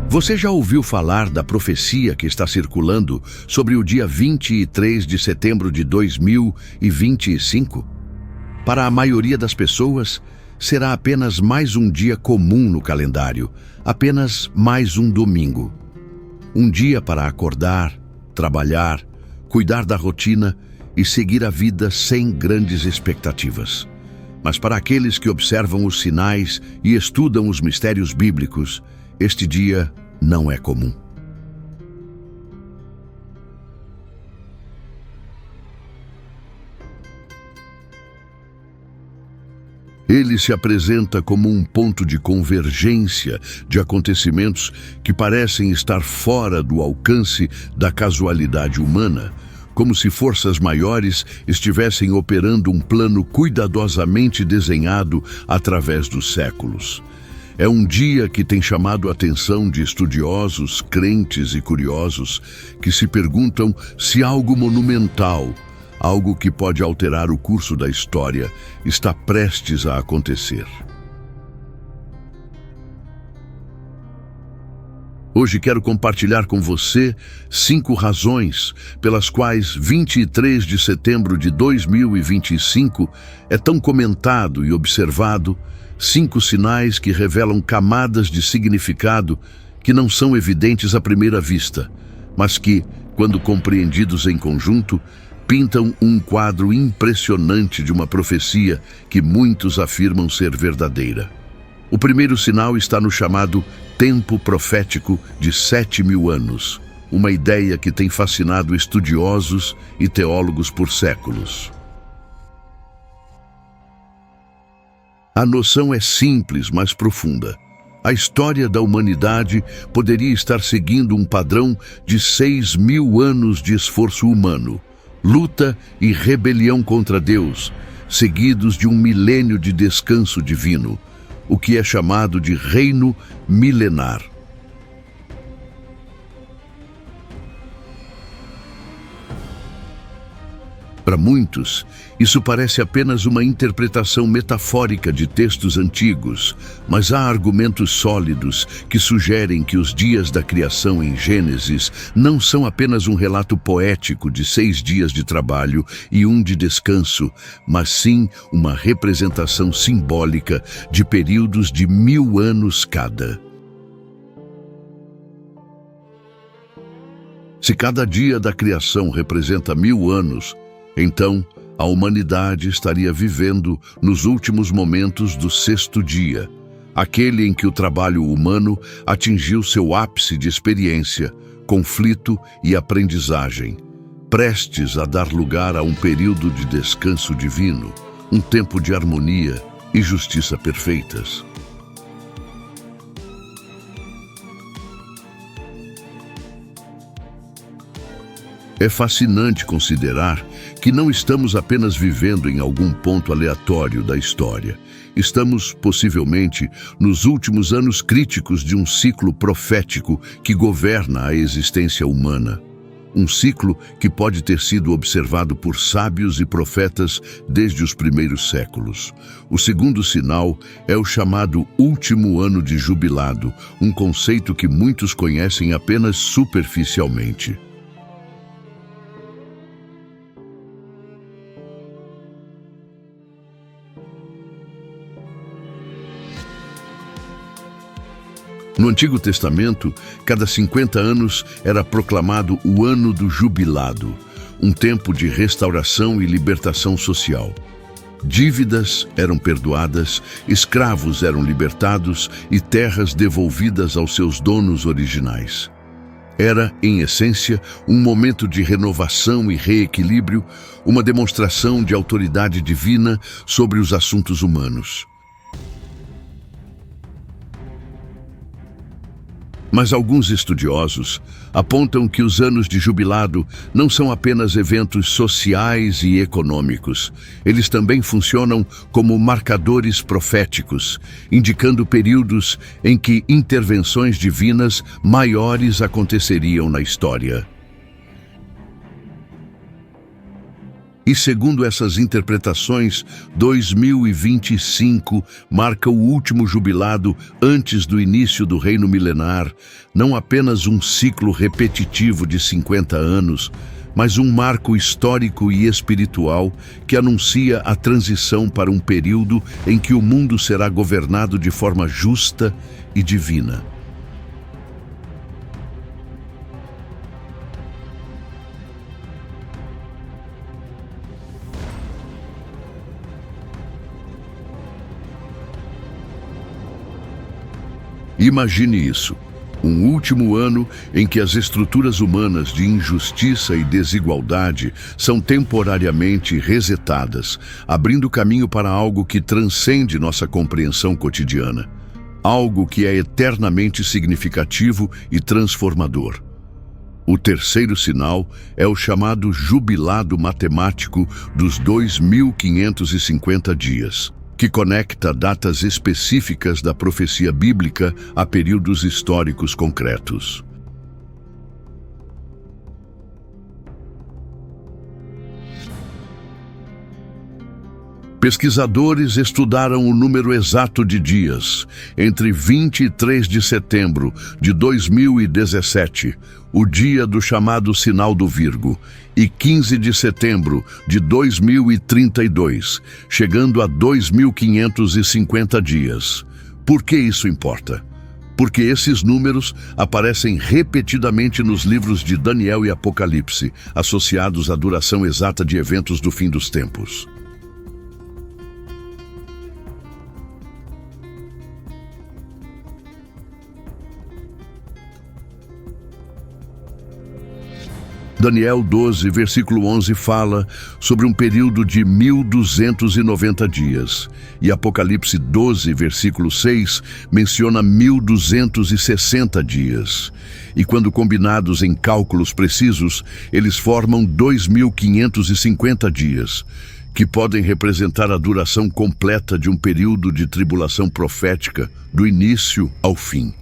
Você já ouviu falar da profecia que está circulando sobre o dia 23 de setembro de 2025? Para a maioria das pessoas, será apenas mais um dia comum no calendário, apenas mais um domingo. Um dia para acordar, trabalhar, cuidar da rotina e seguir a vida sem grandes expectativas. Mas para aqueles que observam os sinais e estudam os mistérios bíblicos, este dia não é comum. Ele se apresenta como um ponto de convergência de acontecimentos que parecem estar fora do alcance da casualidade humana, como se forças maiores estivessem operando um plano cuidadosamente desenhado através dos séculos. É um dia que tem chamado a atenção de estudiosos, crentes e curiosos que se perguntam se algo monumental, algo que pode alterar o curso da história, está prestes a acontecer. Hoje quero compartilhar com você 5 razões pelas quais 23 de setembro de 2025 é tão comentado e observado, 5 sinais que revelam camadas de significado que não são evidentes à primeira vista, mas que, quando compreendidos em conjunto, pintam um quadro impressionante de uma profecia que muitos afirmam ser verdadeira. O primeiro sinal está no chamado tempo profético de 7.000 anos, uma ideia que tem fascinado estudiosos e teólogos por séculos. A noção é simples, mas profunda. A história da humanidade poderia estar seguindo um padrão de 6.000 anos de esforço humano, luta e rebelião contra Deus, seguidos de um milênio de descanso divino, o que é chamado de reino milenar. Para muitos, isso parece apenas uma interpretação metafórica de textos antigos, mas há argumentos sólidos que sugerem que os dias da criação em Gênesis não são apenas um relato poético de 6 dias de trabalho e 1 de descanso, mas sim uma representação simbólica de períodos de 1000 anos cada. Se cada dia da criação representa 1000 anos, então, a humanidade estaria vivendo nos últimos momentos do 6º dia, aquele em que o trabalho humano atingiu seu ápice de experiência, conflito e aprendizagem, prestes a dar lugar a um período de descanso divino, um tempo de harmonia e justiça perfeitas. É fascinante considerar que não estamos apenas vivendo em algum ponto aleatório da história. Estamos, possivelmente, nos últimos anos críticos de um ciclo profético que governa a existência humana. Um ciclo que pode ter sido observado por sábios e profetas desde os primeiros séculos. O segundo sinal é o chamado último ano de jubilado, um conceito que muitos conhecem apenas superficialmente. No Antigo Testamento, cada 50 anos era proclamado o Ano do Jubilado, um tempo de restauração e libertação social. Dívidas eram perdoadas, escravos eram libertados e terras devolvidas aos seus donos originais. Era, em essência, um momento de renovação e reequilíbrio, uma demonstração de autoridade divina sobre os assuntos humanos. Mas alguns estudiosos apontam que os anos de jubilado não são apenas eventos sociais e econômicos. Eles também funcionam como marcadores proféticos, indicando períodos em que intervenções divinas maiores aconteceriam na história. E segundo essas interpretações, 2025 marca o último jubilado antes do início do reino milenar, não apenas um ciclo repetitivo de 50 anos, mas um marco histórico e espiritual que anuncia a transição para um período em que o mundo será governado de forma justa e divina. Imagine isso, um último ano em que as estruturas humanas de injustiça e desigualdade são temporariamente resetadas, abrindo caminho para algo que transcende nossa compreensão cotidiana, algo que é eternamente significativo e transformador. O terceiro sinal é o chamado jubilado matemático dos 2550 dias, que conecta datas específicas da profecia bíblica a períodos históricos concretos. Pesquisadores estudaram o número exato de dias entre 23 de setembro de 2017, o dia do chamado sinal do Virgo, e 15 de setembro de 2032, chegando a 2550 dias. Por que isso importa? Porque esses números aparecem repetidamente nos livros de Daniel e Apocalipse, associados à duração exata de eventos do fim dos tempos. Daniel 12, versículo 11 fala sobre um período de 1290 dias. E Apocalipse 12, versículo 6, menciona 1260 dias. E quando combinados em cálculos precisos, eles formam 2550 dias, que podem representar a duração completa de um período de tribulação profética, do início ao fim.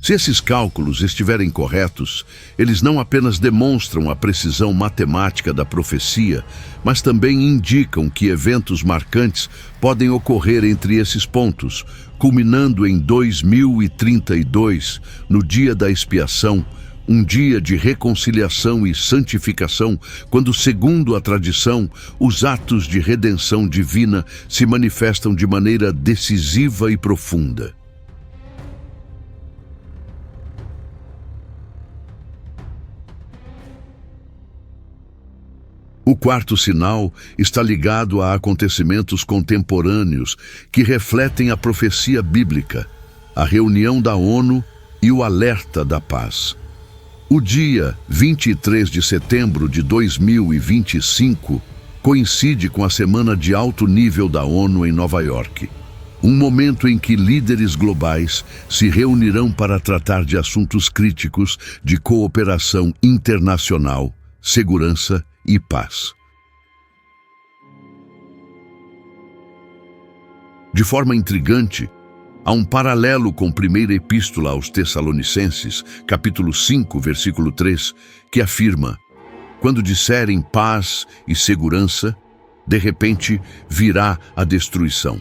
Se esses cálculos estiverem corretos, eles não apenas demonstram a precisão matemática da profecia, mas também indicam que eventos marcantes podem ocorrer entre esses pontos, culminando em 2032, no dia da expiação, um dia de reconciliação e santificação, quando, segundo a tradição, os atos de redenção divina se manifestam de maneira decisiva e profunda. O quarto sinal está ligado a acontecimentos contemporâneos que refletem a profecia bíblica, a reunião da ONU e o alerta da paz. O dia 23 de setembro de 2025 coincide com a Semana de Alto Nível da ONU em Nova York, um momento em que líderes globais se reunirão para tratar de assuntos críticos de cooperação internacional, segurança e paz. De forma intrigante, há um paralelo com a primeira epístola aos Tessalonicenses, capítulo 5, versículo 3, que afirma: quando disserem paz e segurança, de repente virá a destruição.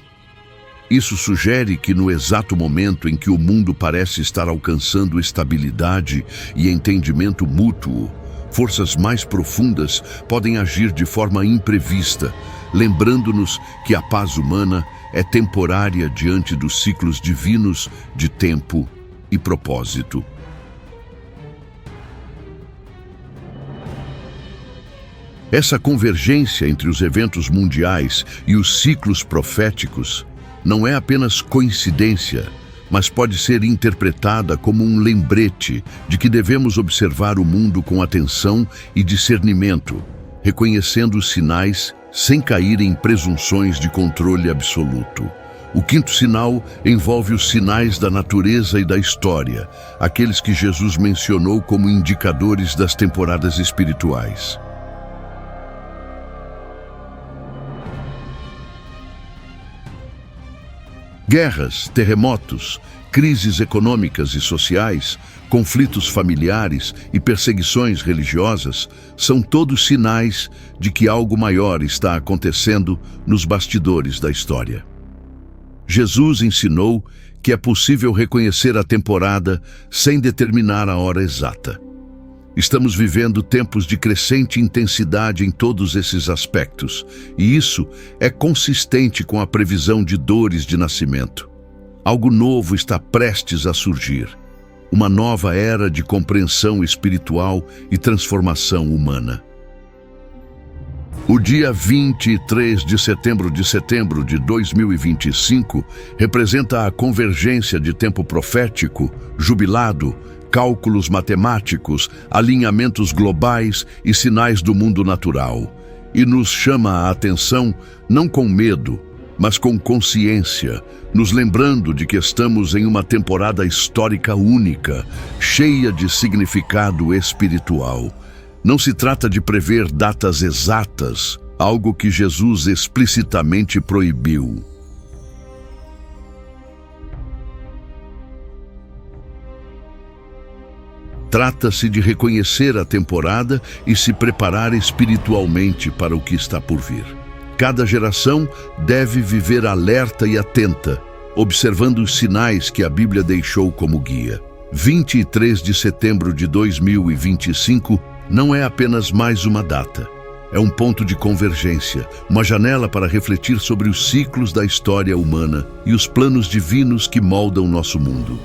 Isso sugere que no exato momento em que o mundo parece estar alcançando estabilidade e entendimento mútuo, forças mais profundas podem agir de forma imprevista, lembrando-nos que a paz humana é temporária diante dos ciclos divinos de tempo e propósito. Essa convergência entre os eventos mundiais e os ciclos proféticos não é apenas coincidência, mas pode ser interpretada como um lembrete de que devemos observar o mundo com atenção e discernimento, reconhecendo os sinais sem cair em presunções de controle absoluto. O quinto sinal envolve os sinais da natureza e da história, aqueles que Jesus mencionou como indicadores das temporadas espirituais. Guerras, terremotos, crises econômicas e sociais, conflitos familiares e perseguições religiosas são todos sinais de que algo maior está acontecendo nos bastidores da história. Jesus ensinou que é possível reconhecer a temporada sem determinar a hora exata. Estamos vivendo tempos de crescente intensidade em todos esses aspectos, e isso é consistente com a previsão de dores de nascimento. Algo novo está prestes a surgir, uma nova era de compreensão espiritual e transformação humana. O dia 23 de setembro de 2025 representa a convergência de tempo profético, jubilado, cálculos matemáticos, alinhamentos globais e sinais do mundo natural, e nos chama a atenção não com medo, mas com consciência, nos lembrando de que estamos em uma temporada histórica única, cheia de significado espiritual. Não se trata de prever datas exatas, algo que Jesus explicitamente proibiu. Trata-se de reconhecer a temporada e se preparar espiritualmente para o que está por vir. Cada geração deve viver alerta e atenta, observando os sinais que a Bíblia deixou como guia. 23 de setembro de 2025 não é apenas mais uma data. É um ponto de convergência, uma janela para refletir sobre os ciclos da história humana e os planos divinos que moldam nosso mundo.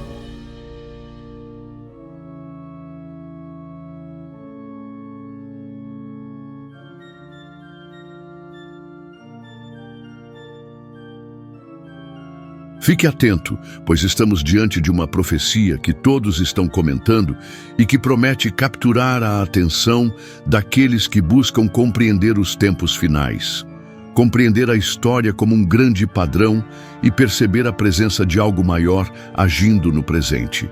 Fique atento, pois estamos diante de uma profecia que todos estão comentando e que promete capturar a atenção daqueles que buscam compreender os tempos finais, compreender a história como um grande padrão e perceber a presença de algo maior agindo no presente.